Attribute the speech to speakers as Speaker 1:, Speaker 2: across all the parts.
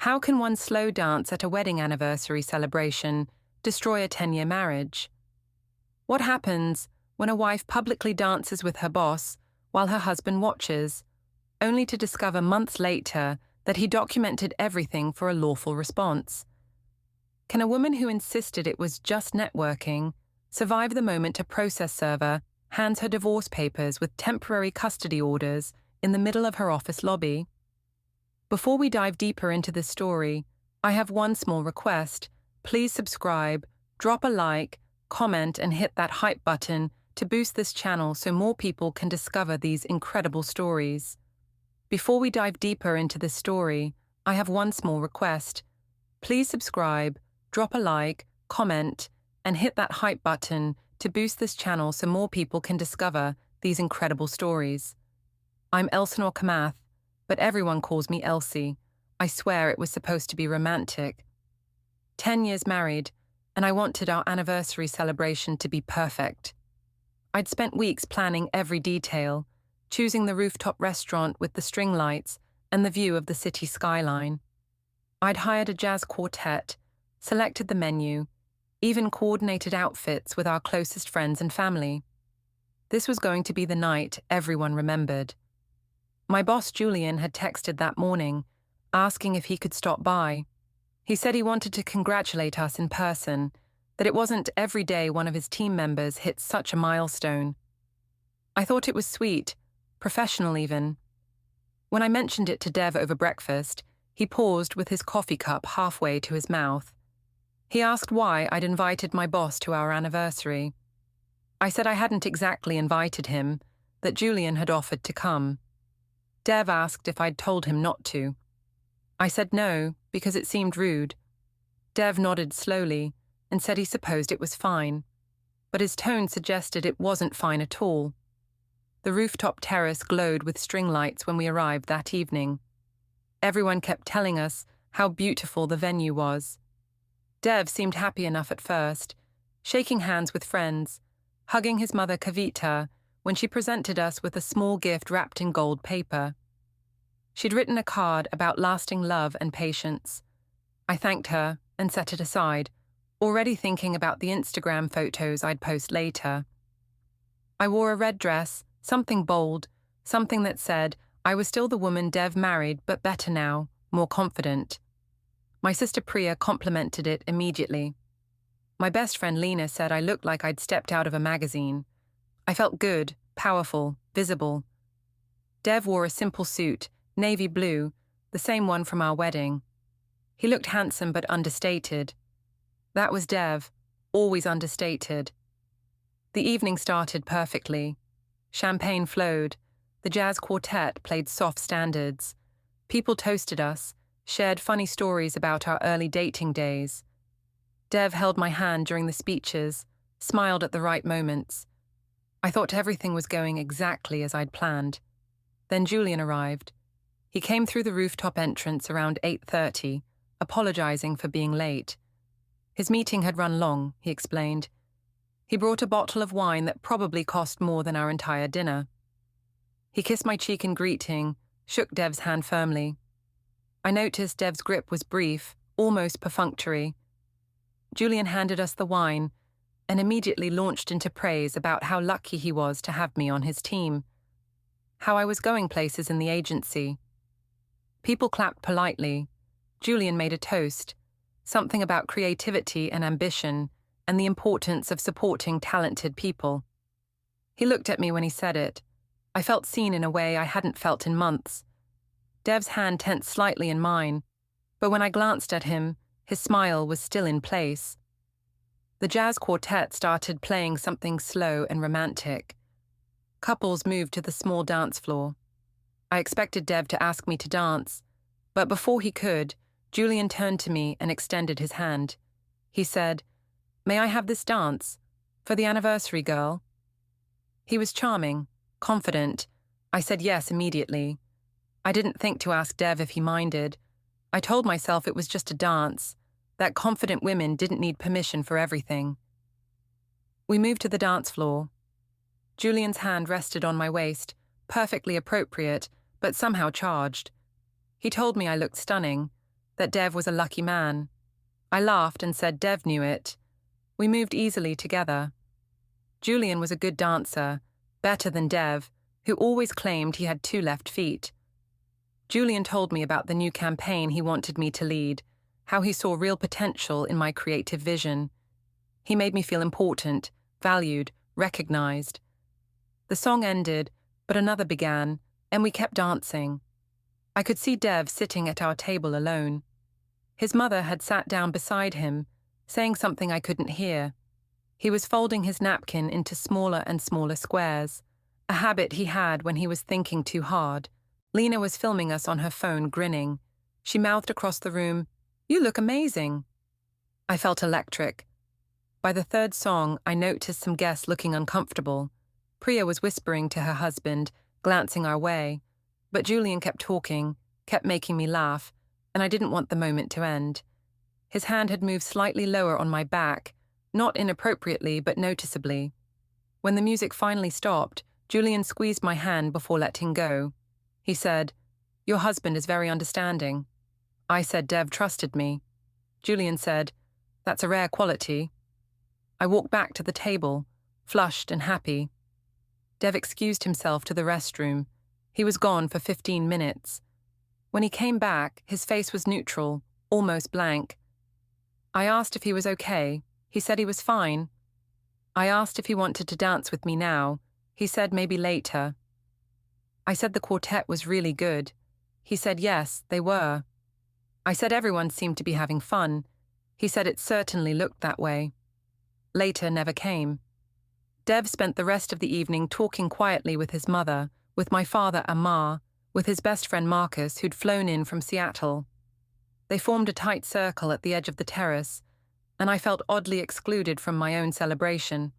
Speaker 1: How can one slow dance at a wedding anniversary celebration destroy a 10-year marriage? What happens when a wife publicly dances with her boss while her husband watches, only to discover months later that he documented everything for a lawful response? Can a woman who insisted it was just networking survive the moment a process server hands her divorce papers with temporary custody orders in the middle of her office lobby? Before we dive deeper into this story, I have one small request. Please subscribe, drop a like, comment, and hit that hype button to boost this channel so more people can discover these incredible stories. Before we dive deeper into this story, I have one small request. Please subscribe, drop a like, comment, and hit that hype button to boost this channel so more people can discover these incredible stories. I'm Elsinore Kamath, but everyone calls me Elsie. I swear it was supposed to be romantic. 10 years married, and I wanted our anniversary celebration to be perfect. I'd spent weeks planning every detail, choosing the rooftop restaurant with the string lights and the view of the city skyline. I'd hired a jazz quartet, selected the menu, even coordinated outfits with our closest friends and family. This was going to be the night everyone remembered. My boss Julian had texted that morning, asking if he could stop by. He said he wanted to congratulate us in person, that it wasn't every day one of his team members hit such a milestone. I thought it was sweet, professional even. When I mentioned it to Dev over breakfast, he paused with his coffee cup halfway to his mouth. He asked why I'd invited my boss to our anniversary. I said I hadn't exactly invited him, that Julian had offered to come. Dev asked if I'd told him not to. I said no, because it seemed rude. Dev nodded slowly and said he supposed it was fine, but his tone suggested it wasn't fine at all. The rooftop terrace glowed with string lights when we arrived that evening. Everyone kept telling us how beautiful the venue was. Dev seemed happy enough at first, shaking hands with friends, hugging his mother Kavita when she presented us with a small gift wrapped in gold paper. She'd written a card about lasting love and patience. I thanked her and set it aside, already thinking about the Instagram photos I'd post later. I wore a red dress, something bold, something that said I was still the woman Dev married, but better now, more confident. My sister Priya complimented it immediately. My best friend Lena said I looked like I'd stepped out of a magazine. I felt good, powerful, visible. Dev wore a simple suit, navy blue, the same one from our wedding. He looked handsome but understated. That was Dev, always understated. The evening started perfectly. Champagne flowed. The jazz quartet played soft standards. People toasted us, shared funny stories about our early dating days. Dev held my hand during the speeches, smiled at the right moments. I thought everything was going exactly as I'd planned. Then Julian arrived. He came through the rooftop entrance around 8:30, apologizing for being late. His meeting had run long, he explained. He brought a bottle of wine that probably cost more than our entire dinner. He kissed my cheek in greeting, shook Dev's hand firmly. I noticed Dev's grip was brief, almost perfunctory. Julian handed us the wine and immediately launched into praise about how lucky he was to have me on his team, how I was going places in the agency. People clapped politely. Julian made a toast, something about creativity and ambition and the importance of supporting talented people. He looked at me when he said it. I felt seen in a way I hadn't felt in months. Dev's hand tensed slightly in mine, but when I glanced at him, his smile was still in place. The jazz quartet started playing something slow and romantic. Couples moved to the small dance floor. I expected Dev to ask me to dance, but before he could, Julian turned to me and extended his hand. He said, "May I have this dance? For the anniversary, girl?" He was charming, confident. I said yes immediately. I didn't think to ask Dev if he minded. I told myself it was just a dance, that confident women didn't need permission for everything. We moved to the dance floor. Julian's hand rested on my waist, perfectly appropriate, but somehow charged. He told me I looked stunning. that Dev was a lucky man. I laughed and said Dev knew it. We moved easily together. Julian was a good dancer, better than Dev, who always claimed he had 2 left feet. Julian told me about the new campaign he wanted me to lead, how he saw real potential in my creative vision. He made me feel important, valued, recognized. The song ended, but another began, and we kept dancing. I could see Dev sitting at our table alone. His mother had sat down beside him, saying something I couldn't hear. He was folding his napkin into smaller and smaller squares, a habit he had when he was thinking too hard. Lena was filming us on her phone, grinning. She mouthed across the room, "You look amazing." I felt electric. By the 3rd song, I noticed some guests looking uncomfortable. Priya was whispering to her husband, glancing our way, but Julian kept talking, kept making me laugh, and I didn't want the moment to end. His hand had moved slightly lower on my back, not inappropriately but noticeably. When the music finally stopped, Julian squeezed my hand before letting go. He said, "Your husband is very understanding." I said Dev trusted me. Julian said, "That's a rare quality." I walked back to the table, flushed and happy. Dev excused himself to the restroom. He was gone for 15 minutes. When he came back, his face was neutral, almost blank. I asked if he was okay. He said he was fine. I asked if he wanted to dance with me now. He said maybe later. I said the quartet was really good. He said yes, they were. I said everyone seemed to be having fun. He said it certainly looked that way. Later never came. Dev spent the rest of the evening talking quietly with his mother, with my father Amar, with his best friend Marcus, who'd flown in from Seattle. They formed a tight circle at the edge of the terrace, and I felt oddly excluded from my own celebration.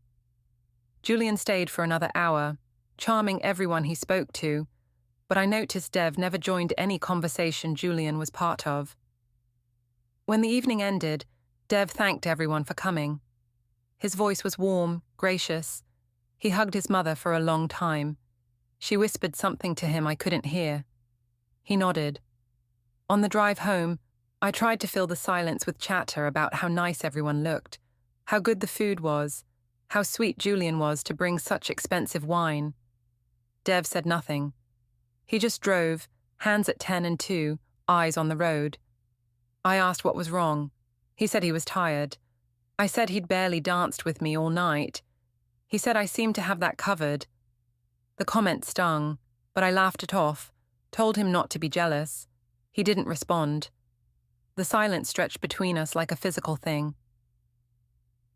Speaker 1: Julian stayed for another hour, charming everyone he spoke to, but I noticed Dev never joined any conversation Julian was part of. When the evening ended, Dev thanked everyone for coming. His voice was warm, gracious. He hugged his mother for a long time. She whispered something to him I couldn't hear. He nodded. On the drive home, I tried to fill the silence with chatter about how nice everyone looked, how good the food was, how sweet Julian was to bring such expensive wine. Dev said nothing. He just drove, hands at 10 and 2, eyes on the road. I asked what was wrong. He said he was tired. I said he'd barely danced with me all night. He said I seemed to have that covered. The comment stung, but I laughed it off, told him not to be jealous. He didn't respond. The silence stretched between us like a physical thing.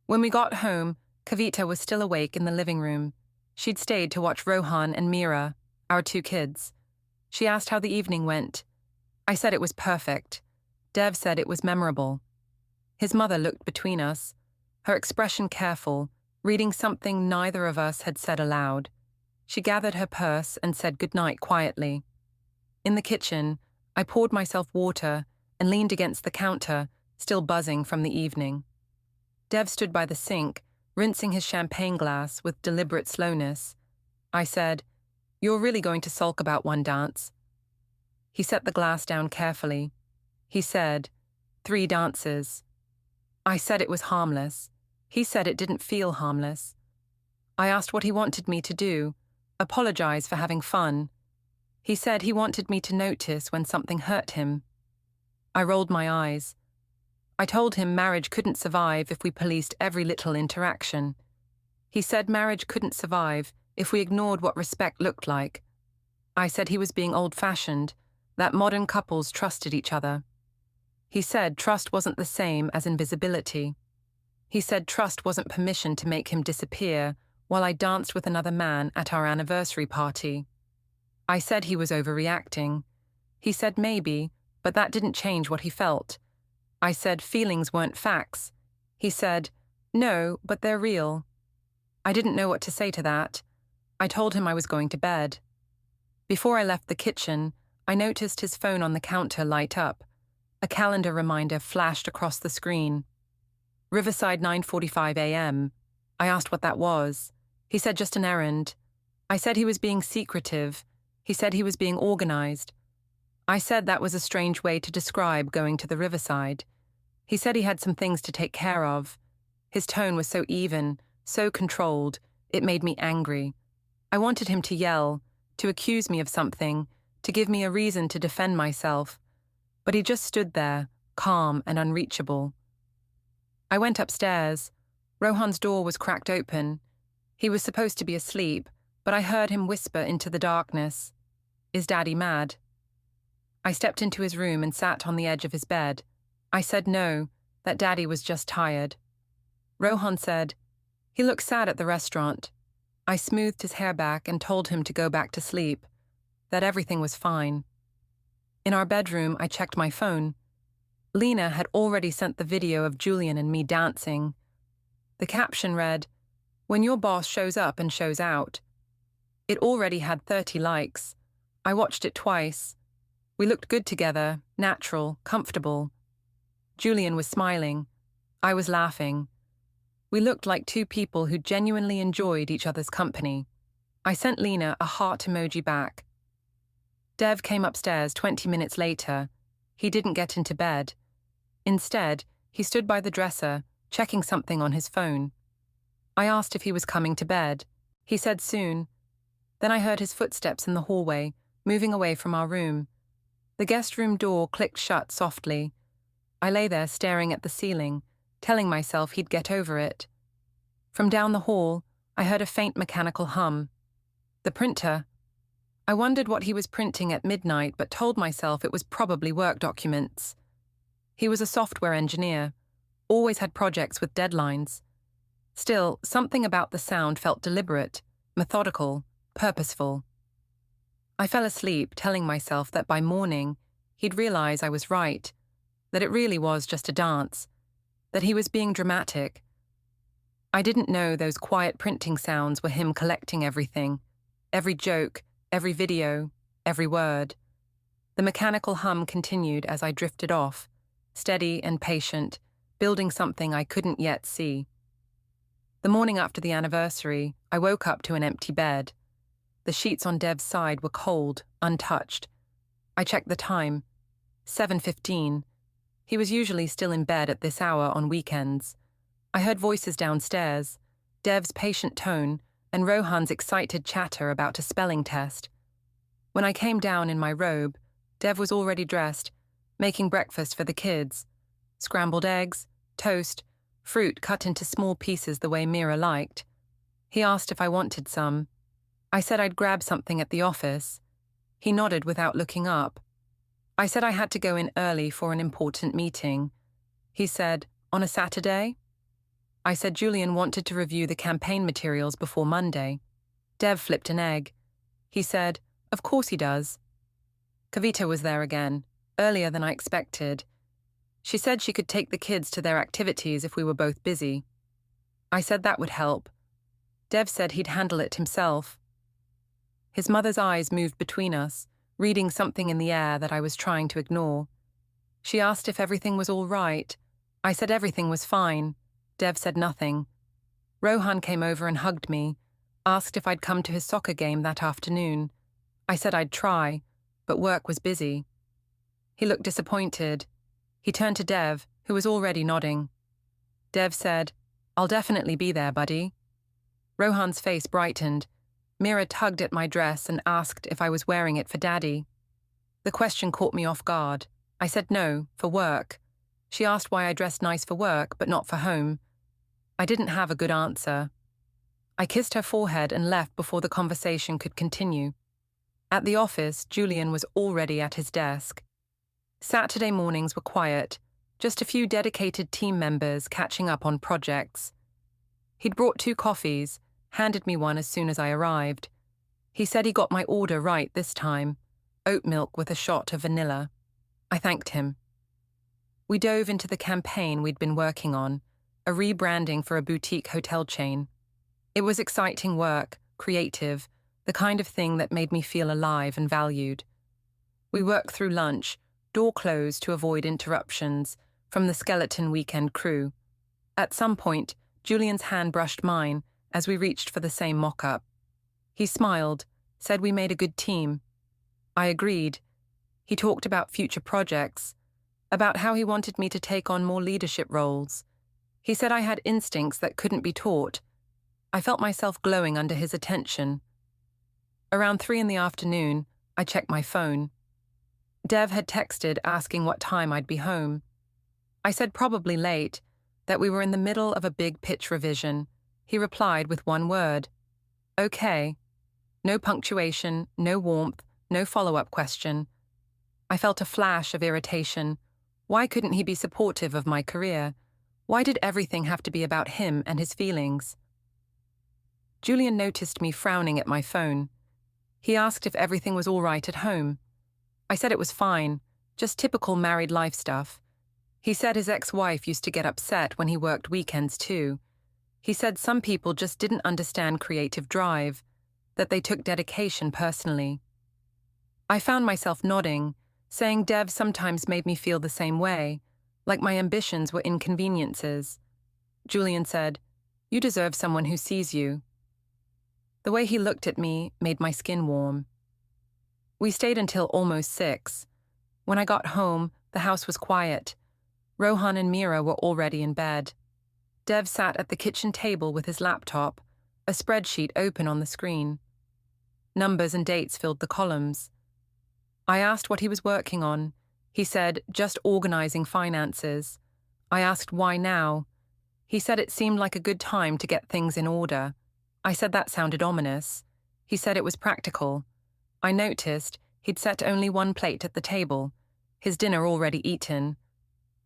Speaker 1: When we got home, Kavita was still awake in the living room. She'd stayed to watch Rohan and Mira, our 2 kids. She asked how the evening went. I said it was perfect. Dev said it was memorable. His mother looked between us, her expression careful, reading something neither of us had said aloud. She gathered her purse and said goodnight quietly. In the kitchen, I poured myself water and leaned against the counter, still buzzing from the evening. Dev stood by the sink, rinsing his champagne glass with deliberate slowness. I said, "You're really going to sulk about one dance?" He set the glass down carefully. He said, 3 dances. I said it was harmless. He said it didn't feel harmless. I asked what he wanted me to do, apologize for having fun. He said he wanted me to notice when something hurt him. I rolled my eyes. I told him marriage couldn't survive if we policed every little interaction. He said marriage couldn't survive if we ignored what respect looked like. I said he was being old-fashioned, that modern couples trusted each other. He said trust wasn't the same as invisibility. He said trust wasn't permission to make him disappear while I danced with another man at our anniversary party. I said he was overreacting. He said maybe, but that didn't change what he felt. I said feelings weren't facts. He said, "No, but they're real." I didn't know what to say to that. I told him I was going to bed. Before I left the kitchen, I noticed his phone on the counter light up. A calendar reminder flashed across the screen. Riverside, 9:45 a.m. I asked what that was. He said just an errand. I said he was being secretive. He said he was being organized. I said that was a strange way to describe going to the riverside. He said he had some things to take care of. His tone was so even, so controlled, it made me angry. I wanted him to yell, to accuse me of something, to give me a reason to defend myself. But he just stood there, calm and unreachable. I went upstairs. Rohan's door was cracked open. He was supposed to be asleep, but I heard him whisper into the darkness, "Is Daddy mad?" I stepped into his room and sat on the edge of his bed. I said no, that Daddy was just tired. Rohan said, "He looks sad at the restaurant." I smoothed his hair back and told him to go back to sleep, that everything was fine. In our bedroom, I checked my phone. Lena had already sent the video of Julian and me dancing. The caption read, "When your boss shows up and shows out." It already had 30 likes. I watched it twice. We looked good together, natural, comfortable. Julian was smiling. I was laughing. We looked like two people who genuinely enjoyed each other's company. I sent Lena a heart emoji back. Dev came upstairs 20 minutes later. He didn't get into bed. Instead, he stood by the dresser, checking something on his phone. I asked if he was coming to bed. He said soon. Then I heard his footsteps in the hallway, moving away from our room. The guest room door clicked shut softly. I lay there staring at the ceiling, telling myself he'd get over it. From down the hall, I heard a faint mechanical hum. The printer. I wondered what he was printing at midnight, but told myself it was probably work documents. He was a software engineer, always had projects with deadlines. Still, something about the sound felt deliberate, methodical, purposeful. I fell asleep, telling myself that by morning, he'd realize I was right, that it really was just a dance, that he was being dramatic. I didn't know those quiet printing sounds were him collecting everything, every joke, every video, every word. The mechanical hum continued as I drifted off, steady and patient, building something I couldn't yet see. The morning after the anniversary, I woke up to an empty bed. The sheets on Dev's side were cold, untouched. I checked the time. 7:15. He was usually still in bed at this hour on weekends. I heard voices downstairs, Dev's patient tone, and Rohan's excited chatter about a spelling test. When I came down in my robe, Dev was already dressed, making breakfast for the kids. Scrambled eggs, toast, fruit cut into small pieces the way Mira liked. He asked if I wanted some. I said I'd grab something at the office. He nodded without looking up. I said I had to go in early for an important meeting. He said, "On a Saturday?" I said Julian wanted to review the campaign materials before Monday. Dev flipped an egg. He said, "Of course he does." Kavita was there again, earlier than I expected. She said she could take the kids to their activities if we were both busy. I said that would help. Dev said he'd handle it himself. His mother's eyes moved between us, reading something in the air that I was trying to ignore. She asked if everything was all right. I said everything was fine. Dev said nothing. Rohan came over and hugged me, asked if I'd come to his soccer game that afternoon. I said I'd try, but work was busy. He looked disappointed. He turned to Dev, who was already nodding. Dev said, "I'll definitely be there, buddy." Rohan's face brightened. Mira tugged at my dress and asked if I was wearing it for Daddy. The question caught me off guard. I said no, for work. She asked why I dressed nice for work, but not for home. I didn't have a good answer. I kissed her forehead and left before the conversation could continue. At the office, Julian was already at his desk. Saturday mornings were quiet, just a few dedicated team members catching up on projects. He'd brought 2 coffees, handed me one as soon as I arrived. He said he got my order right this time, oat milk with a shot of vanilla. I thanked him. We dove into the campaign we'd been working on, a rebranding for a boutique hotel chain. It was exciting work, creative, the kind of thing that made me feel alive and valued. We worked through lunch, door closed to avoid interruptions from the skeleton weekend crew. At some point, Julian's hand brushed mine as we reached for the same mock-up. He smiled, said we made a good team. I agreed. He talked about future projects, about how he wanted me to take on more leadership roles. He said I had instincts that couldn't be taught. I felt myself glowing under his attention. Around 3 in the afternoon, I checked my phone. Dev had texted asking what time I'd be home. I said probably late, that we were in the middle of a big pitch revision. He replied with one word. Okay. No punctuation, no warmth, no follow-up question. I felt a flash of irritation. Why couldn't he be supportive of my career? Why did everything have to be about him and his feelings? Julian noticed me frowning at my phone. He asked if everything was all right at home. I said it was fine, just typical married life stuff. He said his ex-wife used to get upset when he worked weekends too. He said some people just didn't understand creative drive, that they took dedication personally. I found myself nodding, saying Dev sometimes made me feel the same way, like my ambitions were inconveniences. Julian said, "You deserve someone who sees you." The way he looked at me made my skin warm. We stayed until almost 6. When I got home, the house was quiet. Rohan and Mira were already in bed. Dev sat at the kitchen table with his laptop, a spreadsheet open on the screen. Numbers and dates filled the columns. I asked what he was working on. He said, just organizing finances. I asked why now. He said it seemed like a good time to get things in order. I said that sounded ominous. He said it was practical. I noticed he'd set only one plate at the table, his dinner already eaten.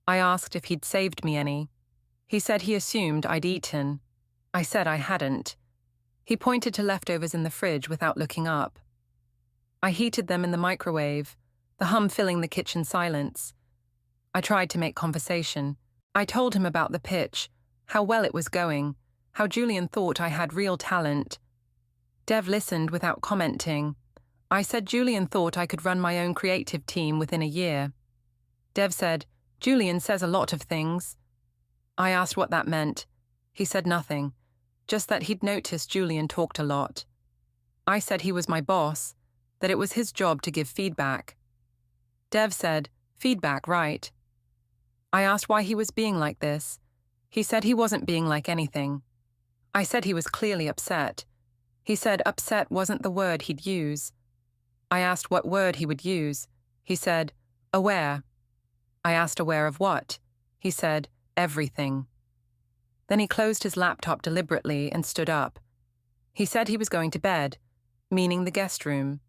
Speaker 1: I asked if he'd saved me any. He said he assumed I'd eaten. I said I hadn't. He pointed to leftovers in the fridge without looking up. I heated them in the microwave, the hum filling the kitchen silence. I tried to make conversation. I told him about the pitch, how well it was going, how Julian thought I had real talent. Dev listened without commenting. I said Julian thought I could run my own creative team within a year. Dev said, "Julian says a lot of things." I asked what that meant. He said nothing, just that he'd noticed Julian talked a lot. I said he was my boss, that it was his job to give feedback. Dev said, "Feedback, right." I asked why he was being like this. He said he wasn't being like anything. I said he was clearly upset. He said upset wasn't the word he'd use. I asked what word he would use. He said, aware. I asked aware of what? He said, everything. Then he closed his laptop deliberately and stood up. He said he was going to bed, meaning the guest room.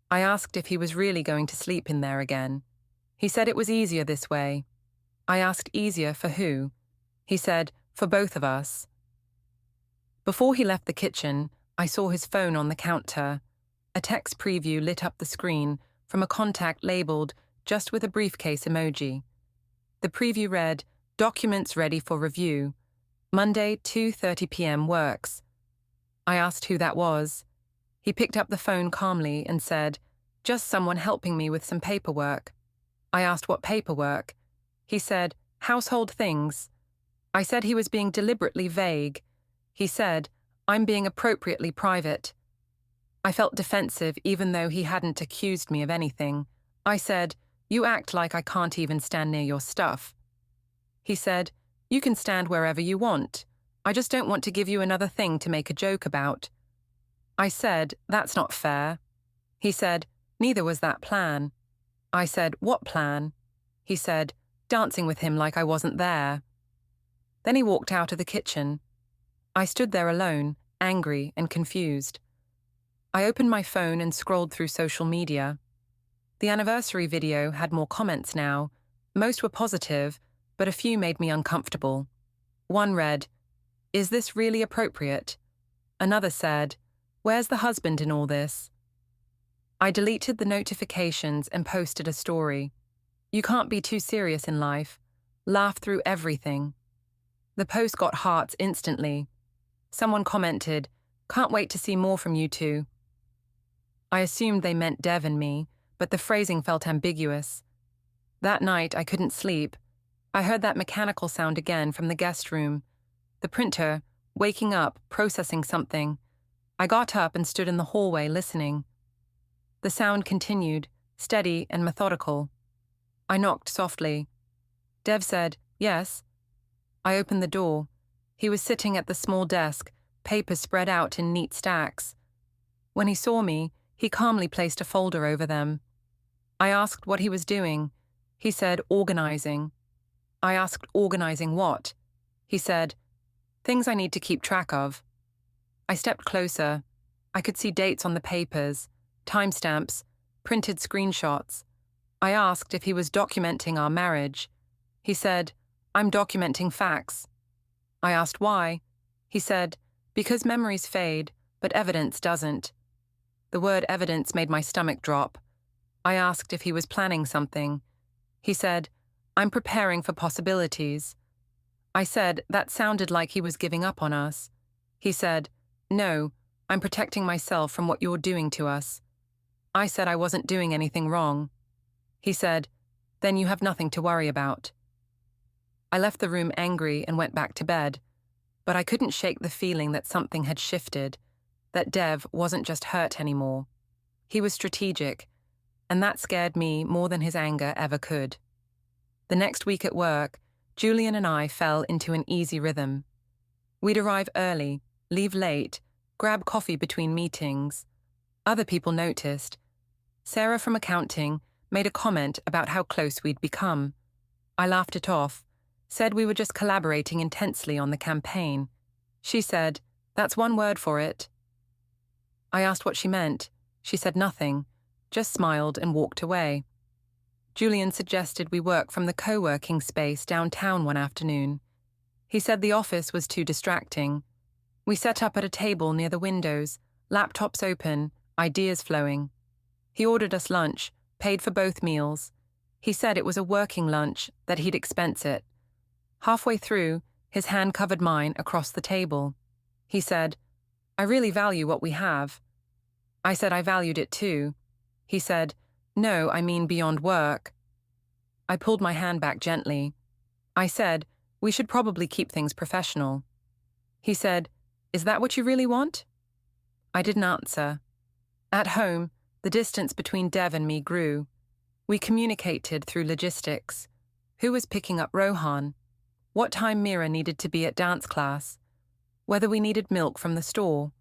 Speaker 1: I asked if he was really going to sleep in there again. He said it was easier this way. I asked easier for who? He said, for both of us. Before he left the kitchen, I saw his phone on the counter. A text preview lit up the screen from a contact labeled just with a briefcase emoji. The preview read, "Documents ready for review. Monday, 2:30 p.m. works." I asked who that was. He picked up the phone calmly and said, "Just someone helping me with some paperwork." I asked what paperwork. He said, "Household things." I said he was being deliberately vague. He said, "I'm being appropriately private." I felt defensive even though he hadn't accused me of anything. I said, "You act like I can't even stand near your stuff." He said, "You can stand wherever you want. I just don't want to give you another thing to make a joke about." I said, "That's not fair." He said, "Neither was that plan." I said, "What plan?" He said, "Dancing with him like I wasn't there." Then he walked out of the kitchen. I stood there alone, angry and confused. I opened my phone and scrolled through social media. The anniversary video had more comments now. Most were positive, but a few made me uncomfortable. One read, "Is this really appropriate?" Another said, "Where's the husband in all this?" I deleted the notifications and posted a story. You can't be too serious in life. Laugh through everything. The post got hearts instantly. Someone commented, "Can't wait to see more from you two." I assumed they meant Dev and me, but the phrasing felt ambiguous. That night I couldn't sleep. I heard that mechanical sound again from the guest room. The printer, waking up, processing something. I got up and stood in the hallway listening. The sound continued, steady and methodical. I knocked softly. Dev said, "Yes." I opened the door. He was sitting at the small desk, papers spread out in neat stacks. When he saw me, he calmly placed a folder over them. I asked what he was doing. He said, "Organizing." I asked, "Organizing what?" He said, "Things I need to keep track of." I stepped closer. I could see dates on the papers, timestamps, printed screenshots. I asked if he was documenting our marriage. He said, "I'm documenting facts." I asked why. He said, "Because memories fade, but evidence doesn't." The word evidence made my stomach drop. I asked if he was planning something. He said, "I'm preparing for possibilities." I said that sounded like he was giving up on us. He said, "No, I'm protecting myself from what you're doing to us." I said I wasn't doing anything wrong. He said, "Then you have nothing to worry about." I left the room angry and went back to bed, but I couldn't shake the feeling that something had shifted, that Dev wasn't just hurt anymore. He was strategic, and that scared me more than his anger ever could. The next week at work, Julian and I fell into an easy rhythm. We'd arrive early, leave late, grab coffee between meetings. Other people noticed. Sarah from accounting made a comment about how close we'd become. I laughed it off, said we were just collaborating intensely on the campaign. She said, "That's one word for it." I asked what she meant. She said nothing, just smiled and walked away. Julian suggested we work from the co-working space downtown one afternoon. He said the office was too distracting. We set up at a table near the windows, laptops open, ideas flowing. He ordered us lunch, paid for both meals. He said it was a working lunch, that he'd expense it. Halfway through, his hand covered mine across the table. He said, "I really value what we have." I said I valued it too. He said, "No, I mean beyond work." I pulled my hand back gently. I said, "We should probably keep things professional." He said, "Is that what you really want?" I didn't answer. At home, the distance between Dev and me grew. We communicated through logistics. Who was picking up Rohan? What time Mira needed to be at dance class? Whether we needed milk from the store?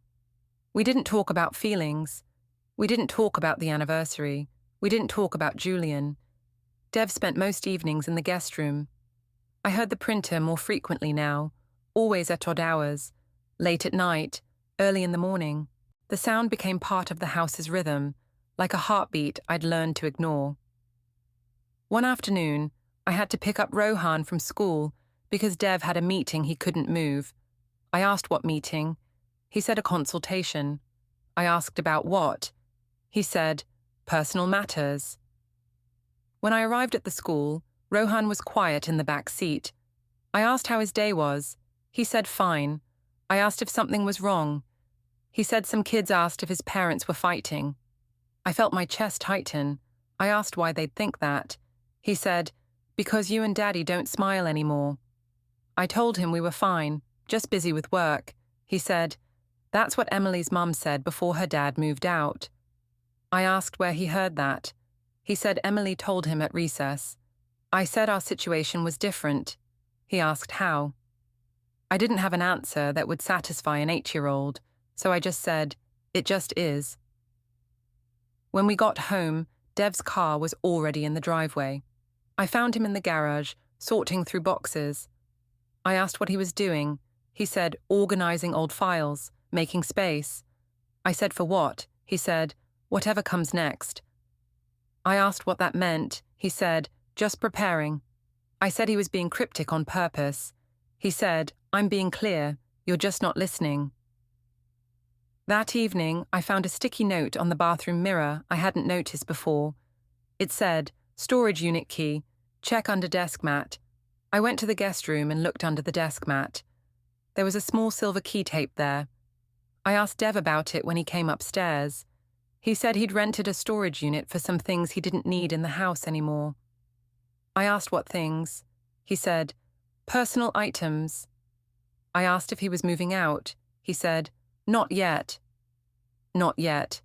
Speaker 1: We didn't talk about feelings. We didn't talk about the anniversary. We didn't talk about Julian. Dev spent most evenings in the guest room. I heard the printer more frequently now, always at odd hours, late at night, early in the morning. The sound became part of the house's rhythm, like a heartbeat I'd learned to ignore. One afternoon, I had to pick up Rohan from school because Dev had a meeting he couldn't move. I asked what meeting. He said a consultation. I asked about what. He said, personal matters. When I arrived at the school, Rohan was quiet in the back seat. I asked how his day was. He said fine. I asked if something was wrong. He said some kids asked if his parents were fighting. I felt my chest tighten. I asked why they'd think that. He said, "Because you and Daddy don't smile anymore." I told him we were fine, just busy with work. He said, "That's what Emily's mum said before her dad moved out." I asked where he heard that. He said Emily told him at recess. I said our situation was different. He asked how. I didn't have an answer that would satisfy an 8-year-old, so I just said, "It just is." When we got home, Dev's car was already in the driveway. I found him in the garage, sorting through boxes. I asked what he was doing. He said, organizing old files, making space. I said, for what? He said, whatever comes next. I asked what that meant. He said, just preparing. I said he was being cryptic on purpose. He said, I'm being clear, you're just not listening. That evening, I found a sticky note on the bathroom mirror I hadn't noticed before. It said, storage unit key, check under desk mat. I went to the guest room and looked under the desk mat. There was a small silver key tape there. I asked Dev about it when he came upstairs. He said he'd rented a storage unit for some things he didn't need in the house anymore. I asked what things. He said, personal items. I asked if he was moving out. He said, not yet. Not yet.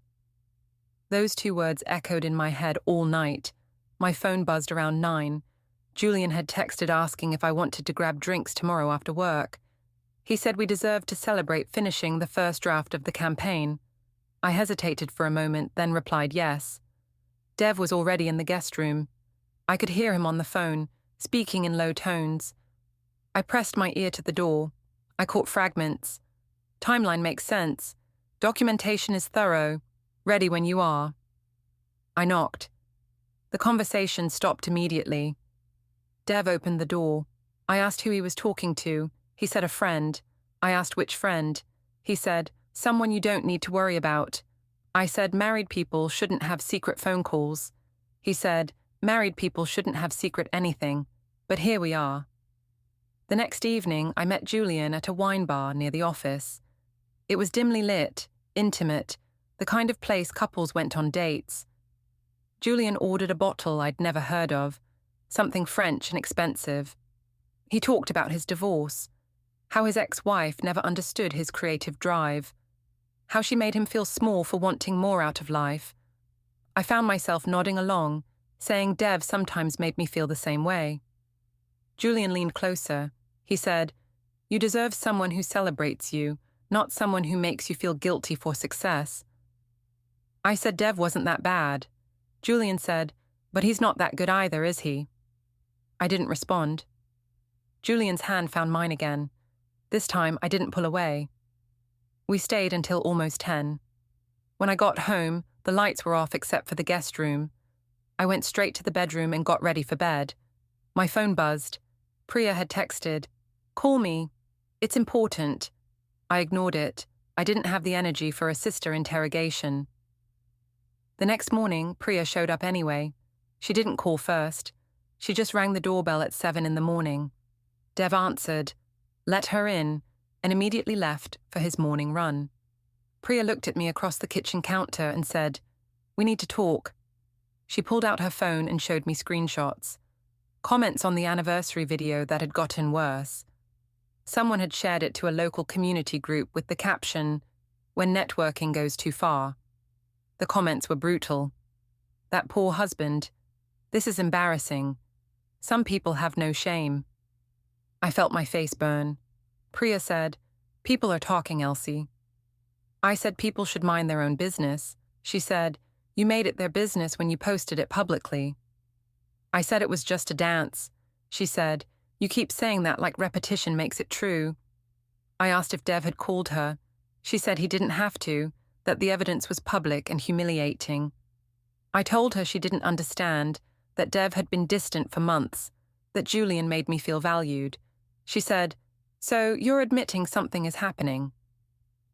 Speaker 1: Those two words echoed in my head all night. My phone buzzed around 9. Julian had texted asking if I wanted to grab drinks tomorrow after work. He said we deserved to celebrate finishing the first draft of the campaign. I hesitated for a moment, then replied yes. Dev was already in the guest room. I could hear him on the phone, speaking in low tones. I pressed my ear to the door. I caught fragments. Timeline makes sense. Documentation is thorough. Ready when you are. I knocked. The conversation stopped immediately. Dev opened the door. I asked who he was talking to. He said a friend. I asked which friend. He said, someone you don't need to worry about. I said married people shouldn't have secret phone calls. He said, married people shouldn't have secret anything. But here we are. The next evening, I met Julian at a wine bar near the office. It was dimly lit, intimate, the kind of place couples went on dates. Julian ordered a bottle I'd never heard of, something French and expensive. He talked about his divorce, how his ex-wife never understood his creative drive, how she made him feel small for wanting more out of life. I found myself nodding along, saying Dev sometimes made me feel the same way. Julian leaned closer. He said, "You deserve someone who celebrates you, not someone who makes you feel guilty for success." I said Dev wasn't that bad. Julian said, "But he's not that good either, is he?" I didn't respond. Julian's hand found mine again. This time, I didn't pull away. We stayed until almost 10. When I got home, the lights were off except for the guest room. I went straight to the bedroom and got ready for bed. My phone buzzed. Priya had texted, "Call me. It's important." I ignored it. I didn't have the energy for a sister interrogation. The next morning, Priya showed up anyway. She didn't call first. She just rang the doorbell at 7 in the morning. Dev answered, let her in, and immediately left for his morning run. Priya looked at me across the kitchen counter and said, "We need to talk." She pulled out her phone and showed me screenshots. Comments on the anniversary video that had gotten worse. Someone had shared it to a local community group with the caption, "When networking goes too far." The comments were brutal. "That poor husband. This is embarrassing. Some people have no shame." I felt my face burn. Priya said, "People are talking, Elsie." I said people should mind their own business. She said, "You made it their business when you posted it publicly." I said it was just a dance. She said, "You keep saying that like repetition makes it true." I asked if Dev had called her. She said he didn't have to, that the evidence was public and humiliating. I told her she didn't understand, that Dev had been distant for months, that Julian made me feel valued. She said, "So you're admitting something is happening?"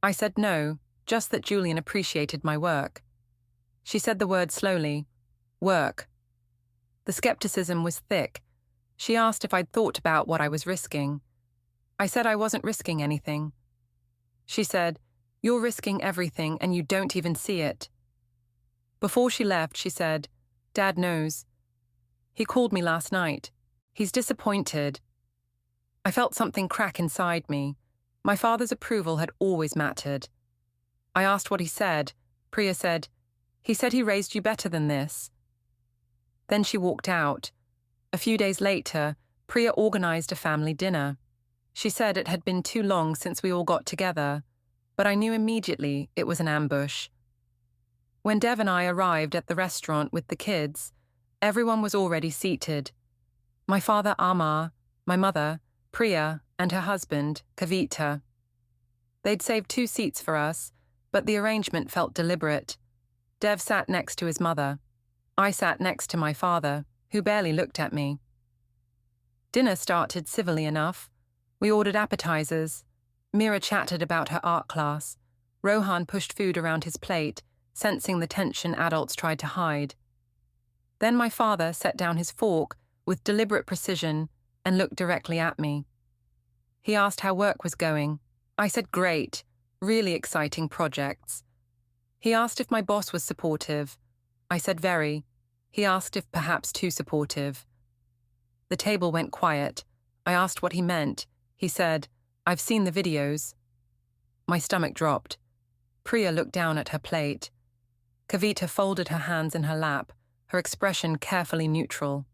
Speaker 1: I said no, just that Julian appreciated my work. She said the word slowly, "Work." The skepticism was thick. She asked if I'd thought about what I was risking. I said I wasn't risking anything. She said, "You're risking everything and you don't even see it." Before she left, she said, "Dad knows. He called me last night. He's disappointed." I felt something crack inside me. My father's approval had always mattered. I asked what he said. Priya said, "He said he raised you better than this." Then she walked out. A few days later, Priya organized a family dinner. She said it had been too long since we all got together, but I knew immediately it was an ambush. When Dev and I arrived at the restaurant with the kids, everyone was already seated. My father, Amar, my mother, Priya, and her husband, Kavita. They'd saved 2 seats for us, but the arrangement felt deliberate. Dev sat next to his mother. I sat next to my father, who barely looked at me. Dinner started civilly enough. We ordered appetizers. Mira chatted about her art class. Rohan pushed food around his plate, sensing the tension adults tried to hide. Then my father set down his fork with deliberate precision and looked directly at me. He asked how work was going. I said great, really exciting projects. He asked if my boss was supportive. I said very. He asked if perhaps too supportive. The table went quiet. I asked what he meant. He said, "I've seen the videos." My stomach dropped. Priya looked down at her plate. Kavita folded her hands in her lap, her expression carefully neutral.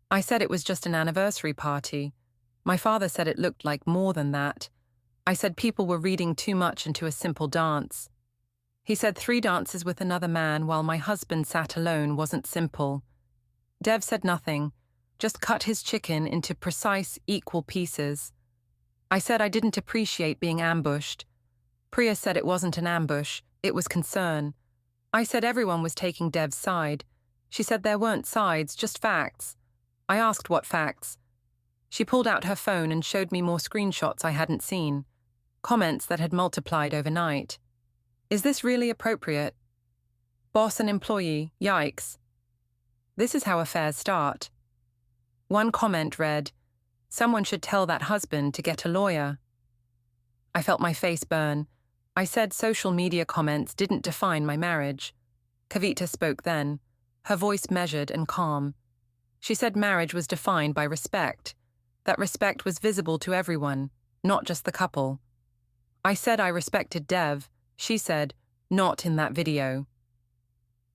Speaker 1: I said it was just an anniversary party. My father said it looked like more than that. I said people were reading too much into a simple dance. He said 3 dances with another man while my husband sat alone wasn't simple. Dev said nothing, just cut his chicken into precise, equal pieces. I said I didn't appreciate being ambushed. Priya said it wasn't an ambush, it was concern. I said everyone was taking Dev's side. She said there weren't sides, just facts. I asked what facts. She pulled out her phone and showed me more screenshots I hadn't seen, comments that had multiplied overnight. Is this really appropriate? Boss and employee, yikes. This is how affairs start. One comment read, "Someone should tell that husband to get a lawyer." I felt my face burn. I said social media comments didn't define my marriage. Kavita spoke then, her voice measured and calm. She said marriage was defined by respect, that respect was visible to everyone, not just the couple. I said I respected Dev. She said, "Not in that video."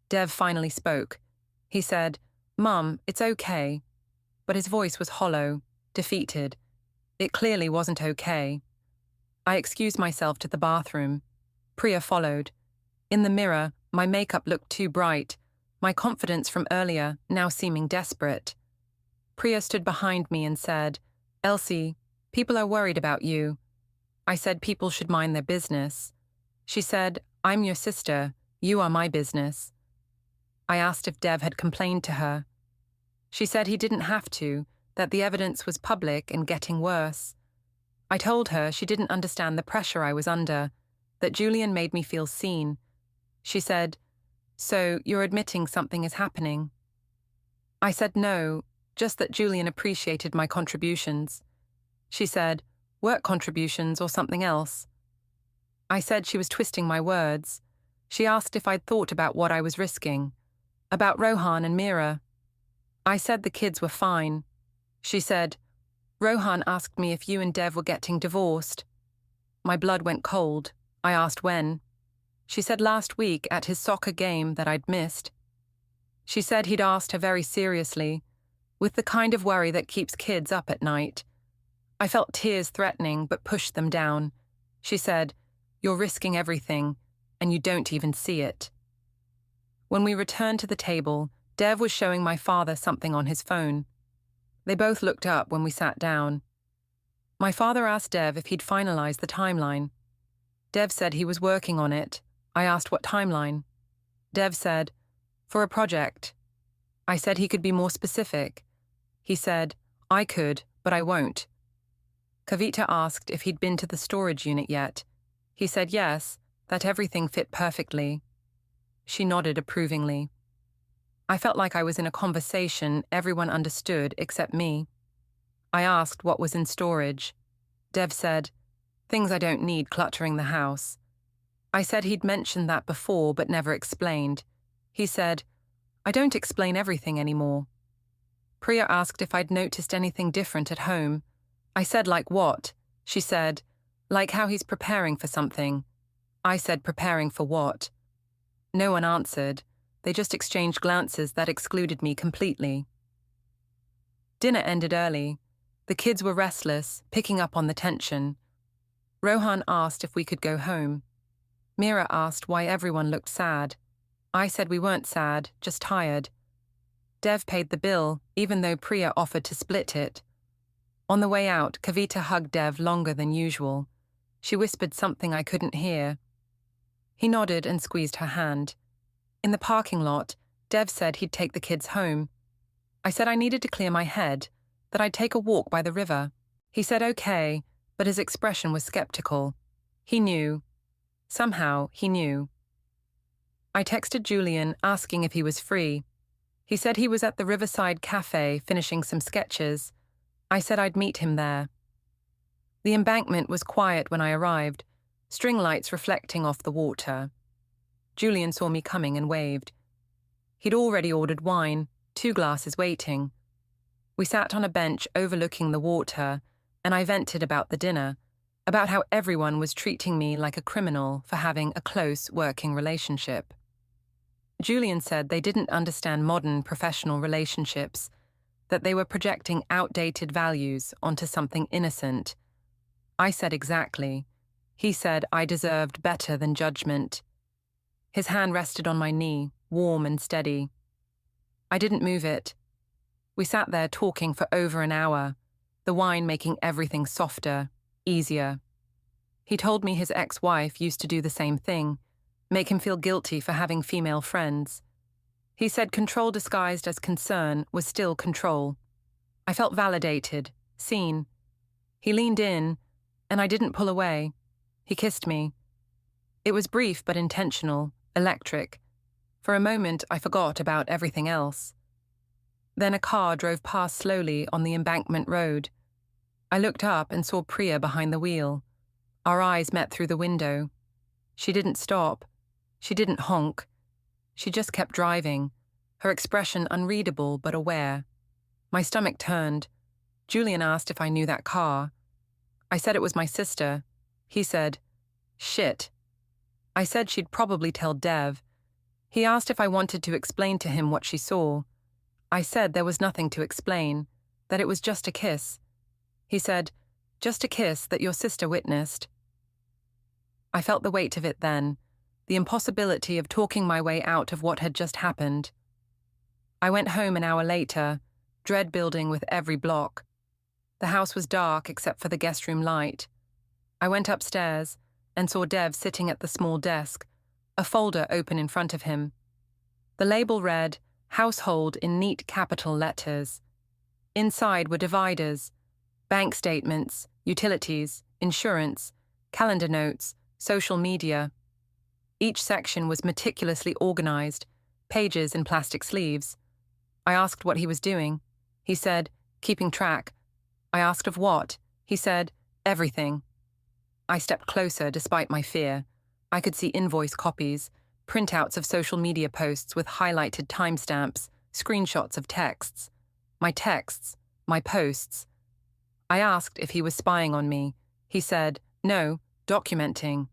Speaker 1: Dev finally spoke. He said, "Mum, it's okay." But his voice was hollow, defeated. It clearly wasn't okay. I excused myself to the bathroom. Priya followed. In the mirror, my makeup looked too bright, my confidence from earlier now seeming desperate. Priya stood behind me and said, "Elsie, people are worried about you." I said people should mind their business. She said, "I'm your sister, you are my business." I asked if Dev had complained to her. She said he didn't have to, that the evidence was public and getting worse. I told her she didn't understand the pressure I was under, that Julian made me feel seen. She said, "So you're admitting something is happening?" I said no, just that Julian appreciated my contributions. She said, "Work contributions or something else?" I said she was twisting my words. She asked if I'd thought about what I was risking, about Rohan and Meera. I said the kids were fine. She said, "Rohan asked me if you and Dev were getting divorced." My blood went cold. I asked when. She said last week at his soccer game that I'd missed. She said he'd asked her very seriously, with the kind of worry that keeps kids up at night. I felt tears threatening but pushed them down. She said, "You're risking everything, and you don't even see it." When we returned to the table, Dev was showing my father something on his phone. They both looked up when we sat down. My father asked Dev if he'd finalized the timeline. Dev said he was working on it. I asked what timeline. Dev said, "For a project." I said he could be more specific. He said, "I could, but I won't." Kavita asked if he'd been to the storage unit yet. He said yes, that everything fit perfectly. She nodded approvingly. I felt like I was in a conversation everyone understood except me. I asked what was in storage. Dev said, "Things I don't need cluttering the house." I said he'd mentioned that before but never explained. He said, "I don't explain everything anymore." Priya asked if I'd noticed anything different at home. I said like what? She said, like how he's preparing for something. I said preparing for what? No one answered. They just exchanged glances that excluded me completely. Dinner ended early. The kids were restless, picking up on the tension. Rohan asked if we could go home. Meera asked why everyone looked sad. I said we weren't sad, just tired. Dev paid the bill, even though Priya offered to split it. On the way out, Kavita hugged Dev longer than usual. She whispered something I couldn't hear. He nodded and squeezed her hand. In the parking lot, Dev said he'd take the kids home. I said I needed to clear my head, that I'd take a walk by the river. He said okay, but his expression was skeptical. He knew. Somehow, he knew. I texted Julian asking if he was free. He said he was at the Riverside Cafe finishing some sketches. I said I'd meet him there. The embankment was quiet when I arrived, string lights reflecting off the water. Julian saw me coming and waved. He'd already ordered wine, 2 glasses waiting. We sat on a bench overlooking the water, and I vented about the dinner, about how everyone was treating me like a criminal for having a close working relationship. Julian said they didn't understand modern professional relationships, that they were projecting outdated values onto something innocent. I said exactly. He said I deserved better than judgment. His hand rested on my knee, warm and steady. I didn't move it. We sat there talking for over an hour, the wine making everything softer, easier. He told me his ex-wife used to do the same thing, make him feel guilty for having female friends. He said control disguised as concern was still control. I felt validated, seen. He leaned in, and I didn't pull away. He kissed me. It was brief but intentional, electric. For a moment, I forgot about everything else. Then a car drove past slowly on the embankment road. I looked up and saw Priya behind the wheel. Our eyes met through the window. She didn't stop. She didn't honk. She just kept driving, her expression unreadable but aware. My stomach turned. Julian asked if I knew that car. I said it was my sister. He said, "Shit." I said she'd probably tell Dev. He asked if I wanted to explain to him what she saw. I said there was nothing to explain, that it was just a kiss. He said, "Just a kiss that your sister witnessed." I felt the weight of it then, the impossibility of talking my way out of what had just happened. I went home an hour later, dread building with every block. The house was dark except for the guest room light. I went upstairs and saw Dev sitting at the small desk, a folder open in front of him. The label read, "Household" in neat capital letters. Inside were dividers, bank statements, utilities, insurance, calendar notes, social media. Each section was meticulously organized, pages in plastic sleeves. I asked what he was doing. He said, "Keeping track." I asked of what. He said, "Everything." I stepped closer despite my fear. I could see invoice copies, printouts of social media posts with highlighted timestamps, screenshots of texts. My texts, my posts. I asked if he was spying on me. He said, "No, documenting."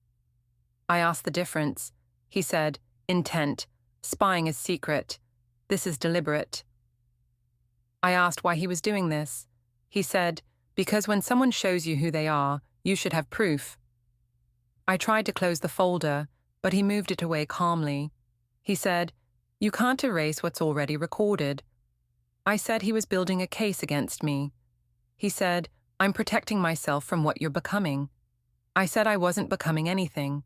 Speaker 1: I asked the difference. He said, "Intent. Spying is secret. This is deliberate." I asked why he was doing this. He said, "Because when someone shows you who they are, you should have proof." I tried to close the folder, but he moved it away calmly. He said, "You can't erase what's already recorded." I said he was building a case against me. He said, "I'm protecting myself from what you're becoming." I said I wasn't becoming anything.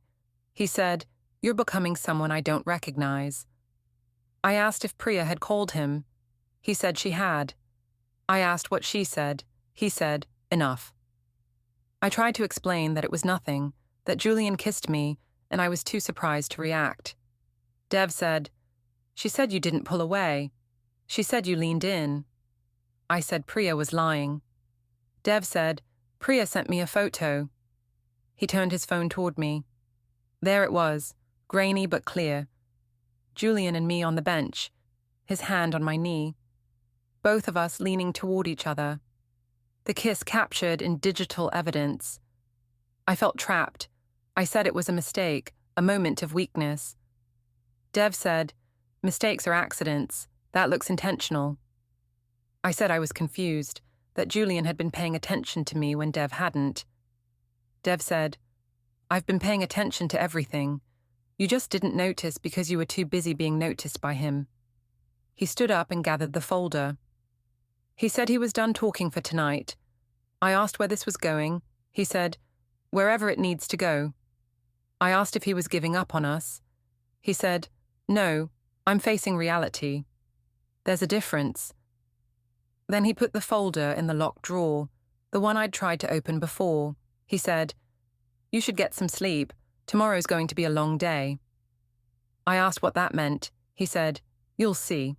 Speaker 1: He said, "You're becoming someone I don't recognize." I asked if Priya had called him. He said she had. I asked what she said. He said, "Enough." I tried to explain that it was nothing, that Julian kissed me, and I was too surprised to react. Dev said, "She said you didn't pull away. She said you leaned in." I said Priya was lying. Dev said, "Priya sent me a photo." He turned his phone toward me. There it was, grainy but clear. Julian and me on the bench, his hand on my knee. Both of us leaning toward each other. The kiss captured in digital evidence. I felt trapped. I said it was a mistake, a moment of weakness. Dev said, "Mistakes are accidents. That looks intentional." I said I was confused, that Julian had been paying attention to me when Dev hadn't. Dev said, "I've been paying attention to everything. You just didn't notice because you were too busy being noticed by him." He stood up and gathered the folder. He said he was done talking for tonight. I asked where this was going. He said, "Wherever it needs to go." I asked if he was giving up on us. He said, "No, I'm facing reality. There's a difference." Then he put the folder in the locked drawer, the one I'd tried to open before. He said, "You should get some sleep. Tomorrow's going to be a long day." I asked what that meant. He said, "You'll see."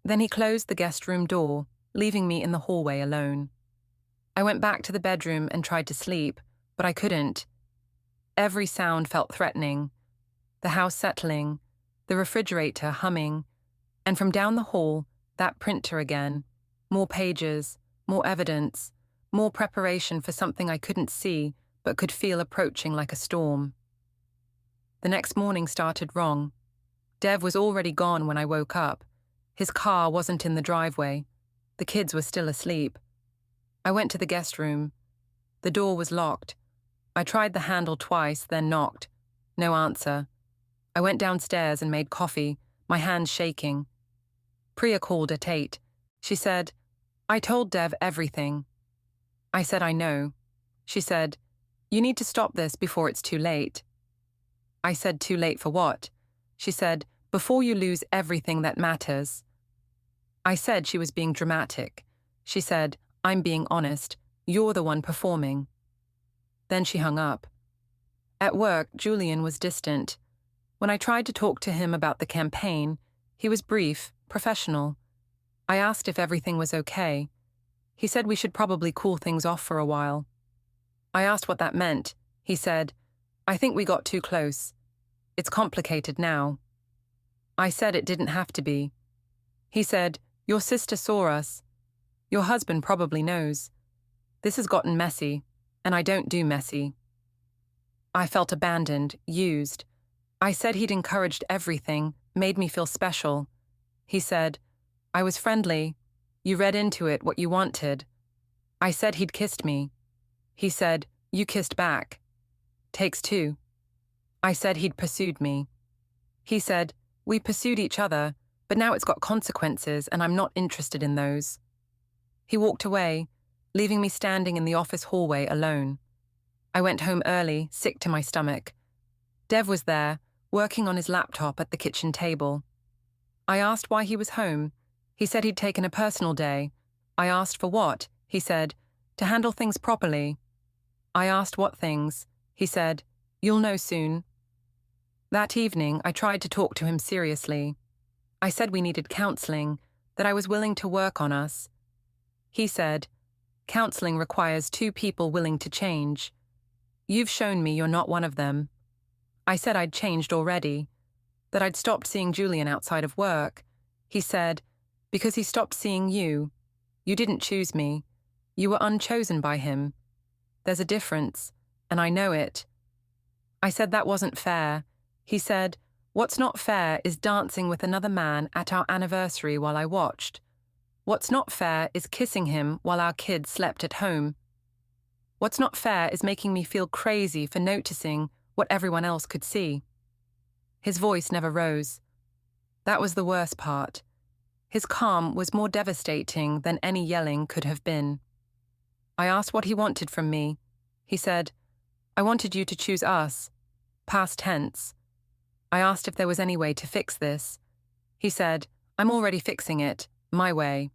Speaker 1: Then he closed the guest room door, leaving me in the hallway alone. I went back to the bedroom and tried to sleep, but I couldn't. Every sound felt threatening. The house settling, the refrigerator humming, and from down the hall, that printer again. More pages, more evidence, more preparation for something I couldn't see but could feel approaching like a storm. The next morning started wrong. Dev was already gone when I woke up. His car wasn't in the driveway. The kids were still asleep. I went to the guest room. The door was locked. I tried the handle twice, then knocked. No answer. I went downstairs and made coffee, my hands shaking. Priya called at 8. She said, "I told Dev everything." I said, "I know." She said, "You need to stop this before it's too late." I said, "Too late for what?" She said, "Before you lose everything that matters." I said she was being dramatic. She said, "I'm being honest. You're the one performing." Then she hung up. At work, Julian was distant. When I tried to talk to him about the campaign, he was brief, professional. I asked if everything was okay. He said we should probably cool things off for a while. I asked what that meant. He said, "I think we got too close. It's complicated now." I said it didn't have to be. He said, "Your sister saw us. Your husband probably knows. This has gotten messy, and I don't do messy." I felt abandoned, used. I said he'd encouraged everything, made me feel special. He said, "I was friendly. You read into it what you wanted." I said he'd kissed me. He said, "You kissed back. Takes two." I said he'd pursued me. He said, "We pursued each other, but now it's got consequences and I'm not interested in those." He walked away, leaving me standing in the office hallway alone. I went home early, sick to my stomach. Dev was there, working on his laptop at the kitchen table. I asked why he was home. He said he'd taken a personal day. I asked for what. He said, "To handle things properly." I asked what things. He said, "You'll know soon." That evening, I tried to talk to him seriously. I said we needed counseling, that I was willing to work on us. He said, "Counseling requires two people willing to change. You've shown me you're not one of them." I said I'd changed already, that I'd stopped seeing Julian outside of work. He said, "Because he stopped seeing you. You didn't choose me. You were unchosen by him. There's a difference, and I know it." I said that wasn't fair. He said, "What's not fair is dancing with another man at our anniversary while I watched. What's not fair is kissing him while our kids slept at home. What's not fair is making me feel crazy for noticing what everyone else could see." His voice never rose. That was the worst part. His calm was more devastating than any yelling could have been. I asked what he wanted from me. He said, "I wanted you to choose us. Past tense." I asked if there was any way to fix this. He said, "I'm already fixing it, my way."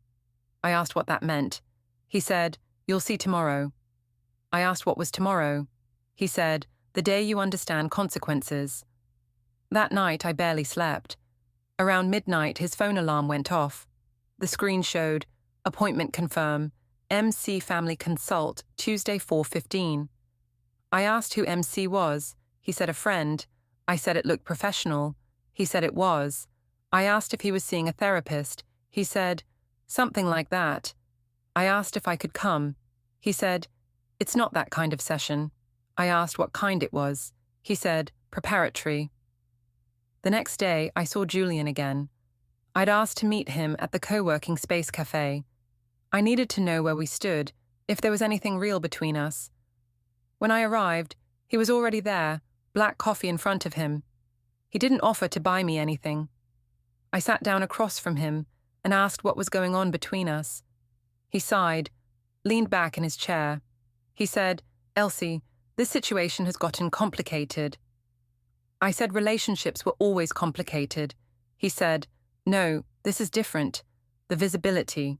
Speaker 1: I asked what that meant. He said, "You'll see tomorrow." I asked what was tomorrow. He said, "The day you understand consequences." That night, I barely slept. Around midnight, his phone alarm went off. The screen showed, "Appointment confirm, MC Family Consult, Tuesday 4:15. I asked who MC was. He said a friend. I said it looked professional. He said it was. I asked if he was seeing a therapist. He said, "Something like that." I asked if I could come. He said, "It's not that kind of session." I asked what kind it was. He said, "Preparatory." The next day, I saw Julian again. I'd asked to meet him at the co-working space cafe. I needed to know where we stood, if there was anything real between us. When I arrived, he was already there, black coffee in front of him. He didn't offer to buy me anything. I sat down across from him and asked what was going on between us. He sighed, leaned back in his chair. He said, "Elsie, this situation has gotten complicated." I said relationships were always complicated. He said, "No, this is different. The visibility.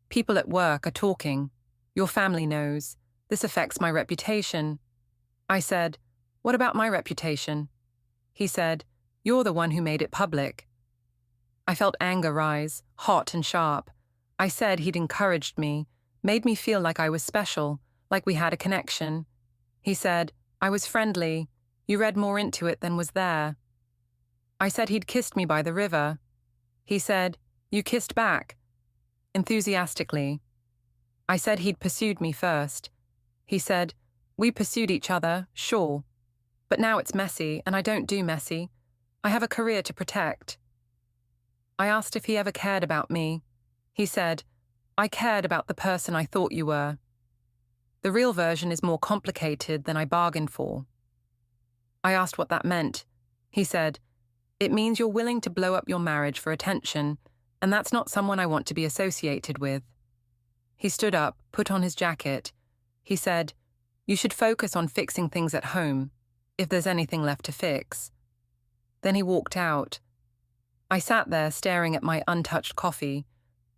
Speaker 1: People at work are talking. Your family knows. This affects my reputation." I said, "What about my reputation?" He said, "You're the one who made it public." I felt anger rise, hot and sharp. I said he'd encouraged me, made me feel like I was special, like we had a connection. He said, "I was friendly. You read more into it than was there." I said he'd kissed me by the river. He said, "You kissed back." Enthusiastically. I said he'd pursued me first. He said, "We pursued each other, sure. But now it's messy, and I don't do messy. I have a career to protect. I asked if he ever cared about me. He said, I cared about the person I thought you were. The real version is more complicated than I bargained for. I asked what that meant. He said, it means you're willing to blow up your marriage for attention, and that's not someone I want to be associated with. He stood up, put on his jacket. He said, you should focus on fixing things at home, if there's anything left to fix. Then he walked out. I sat there staring at my untouched coffee,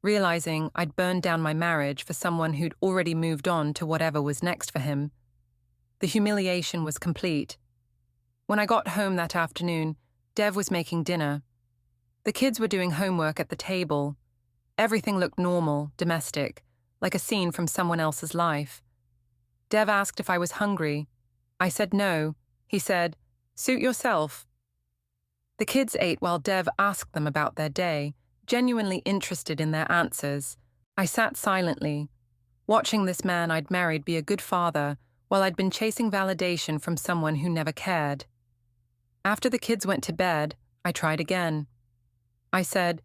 Speaker 1: realizing I'd burned down my marriage for someone who'd already moved on to whatever was next for him. The humiliation was complete. When I got home that afternoon, Dev was making dinner. The kids were doing homework at the table. Everything looked normal, domestic, like a scene from someone else's life. Dev asked if I was hungry. I said no. He said, suit yourself. The kids ate while Dev asked them about their day, genuinely interested in their answers. I sat silently, watching this man I'd married be a good father while I'd been chasing validation from someone who never cared. After the kids went to bed, I tried again. I said,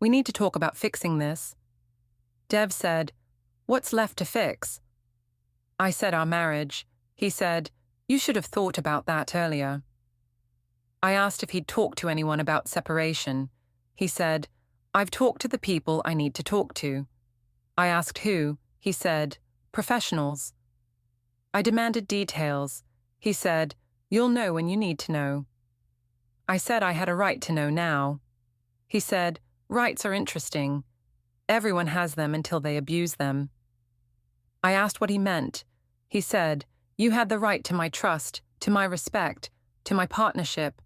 Speaker 1: we need to talk about fixing this. Dev said, what's left to fix? I said our marriage. He said, you should have thought about that earlier. I asked if he'd talked to anyone about separation. He said, I've talked to the people I need to talk to. I asked who. He said, professionals. I demanded details. He said, you'll know when you need to know. I said I had a right to know now. He said, rights are interesting. Everyone has them until they abuse them. I asked what he meant. He said, you had the right to my trust, to my respect, to my partnership.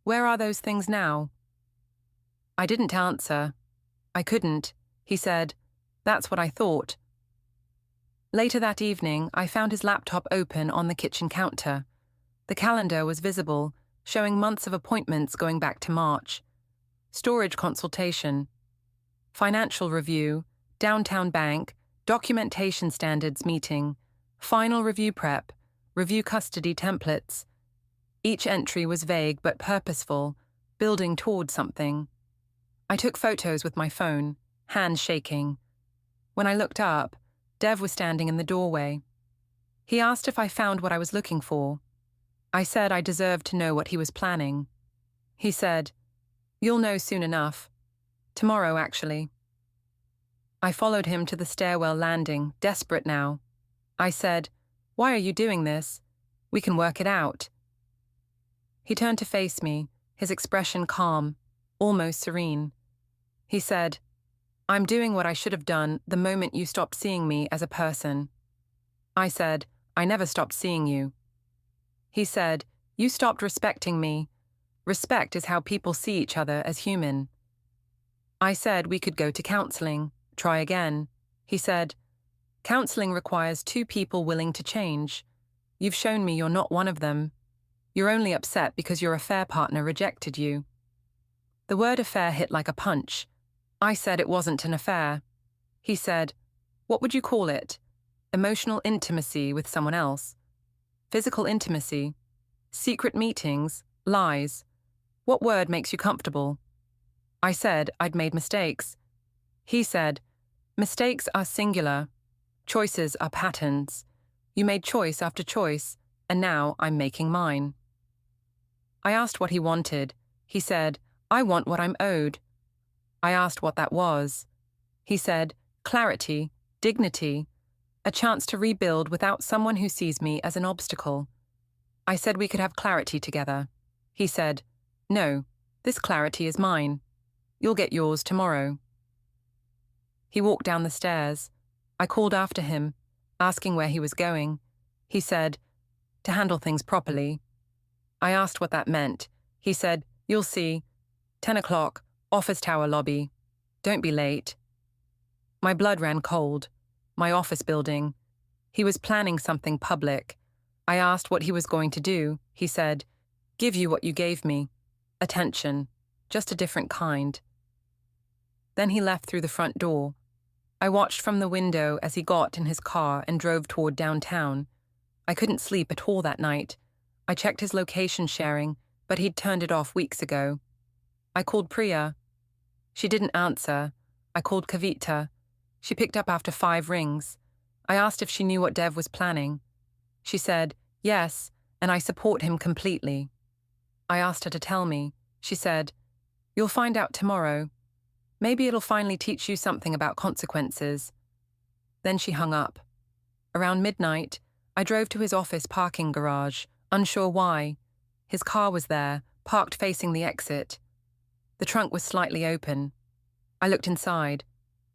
Speaker 1: Where are those things now? I didn't answer. I couldn't. He said, that's what I thought. Later that evening, I found his laptop open on the kitchen counter. The calendar was visible, showing months of appointments going back to March. Storage consultation, financial review, downtown bank, documentation standards meeting, final review prep, review custody templates. Each entry was vague but purposeful, building toward something. I took photos with my phone, hands shaking. When I looked up, Dev was standing in the doorway. He asked if I found what I was looking for. I said I deserved to know what he was planning. He said, you'll know soon enough. Tomorrow, actually. I followed him to the stairwell landing, desperate now. I said, why are you doing this? We can work it out. He turned to face me, his expression calm, almost serene. He said, I'm doing what I should have done the moment you stopped seeing me as a person. I said, I never stopped seeing you. He said, you stopped respecting me. Respect is how people see each other as human. I said we could go to counseling, try again. He said, counseling requires two people willing to change. You've shown me you're not one of them. You're only upset because your affair partner rejected you. The word affair hit like a punch. I said it wasn't an affair. He said, what would you call it? Emotional intimacy with someone else. Physical intimacy. Secret meetings. Lies. What word makes you comfortable? I said I'd made mistakes. He said, mistakes are singular. Choices are patterns. You made choice after choice, and now I'm making mine. I asked what he wanted. He said, I want what I'm owed. I asked what that was. He said, clarity, dignity, a chance to rebuild without someone who sees me as an obstacle. I said we could have clarity together. He said, no, this clarity is mine. You'll get yours tomorrow. He walked down the stairs. I called after him, asking where he was going. He said, to handle things properly. I asked what that meant. He said, you'll see. 10 o'clock, office tower lobby. Don't be late. My blood ran cold. My office building. He was planning something public. I asked what he was going to do. He said, give you what you gave me. Attention. Just a different kind. Then he left through the front door. I watched from the window as he got in his car and drove toward downtown. I couldn't sleep at all that night. I checked his location sharing, but he'd turned it off weeks ago. I called Priya. She didn't answer. I called Kavita. She picked up after 5 rings. I asked if she knew what Dev was planning. She said, yes, and I support him completely. I asked her to tell me. She said, you'll find out tomorrow. Maybe it'll finally teach you something about consequences. Then she hung up. Around midnight, I drove to his office parking garage, unsure why. His car was there, parked facing the exit. The trunk was slightly open. I looked inside.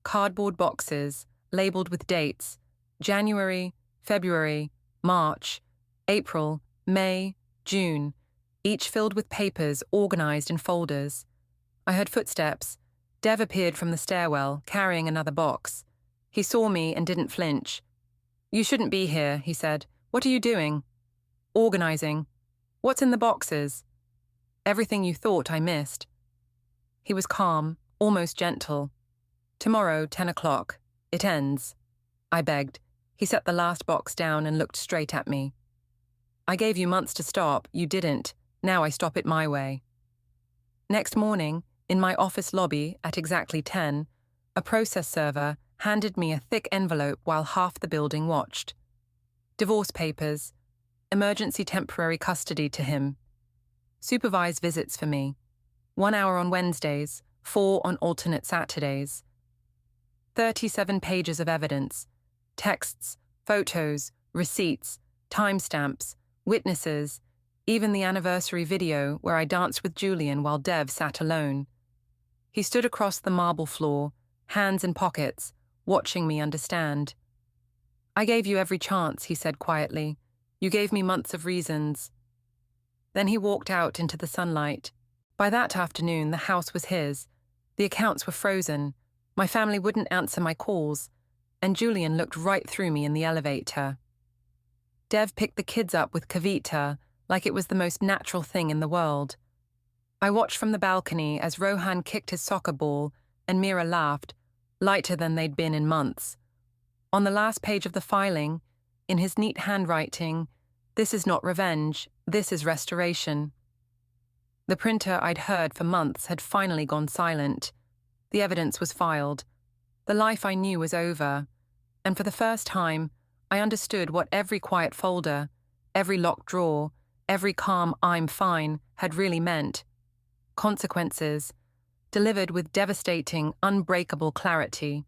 Speaker 1: Cardboard boxes, labeled with dates: January, February, March, April, May, June, each filled with papers organized in folders. I heard footsteps. Dev appeared from the stairwell, carrying another box. He saw me and didn't flinch. You shouldn't be here, he said. What are you doing? Organizing. What's in the boxes? Everything you thought I missed. He was calm, almost gentle. Tomorrow, 10 o'clock. It ends. I begged. He set the last box down and looked straight at me. I gave you months to stop. You didn't. Now I stop it my way. Next morning, in my office lobby at exactly 10, a process server handed me a thick envelope while half the building watched. Divorce papers. Emergency temporary custody to him. Supervised visits for me. 1 hour on Wednesdays, 4 on alternate Saturdays. 37 pages of evidence. Texts, photos, receipts, timestamps, witnesses, even the anniversary video where I danced with Julian while Dev sat alone. He stood across the marble floor, hands in pockets, watching me understand. I gave you every chance, he said quietly. You gave me months of reasons. Then he walked out into the sunlight. By that afternoon, the house was his. The accounts were frozen. My family wouldn't answer my calls, and Julian looked right through me in the elevator. Dev picked the kids up with Kavita like it was the most natural thing in the world. I watched from the balcony as Rohan kicked his soccer ball and Mira laughed, lighter than they'd been in months. On the last page of the filing, in his neat handwriting, "This is not revenge, this is restoration." The printer I'd heard for months had finally gone silent. The evidence was filed. The life I knew was over, and for the first time, I understood what every quiet folder, every locked drawer, every calm "I'm fine" had really meant. Consequences, delivered with devastating, unbreakable clarity.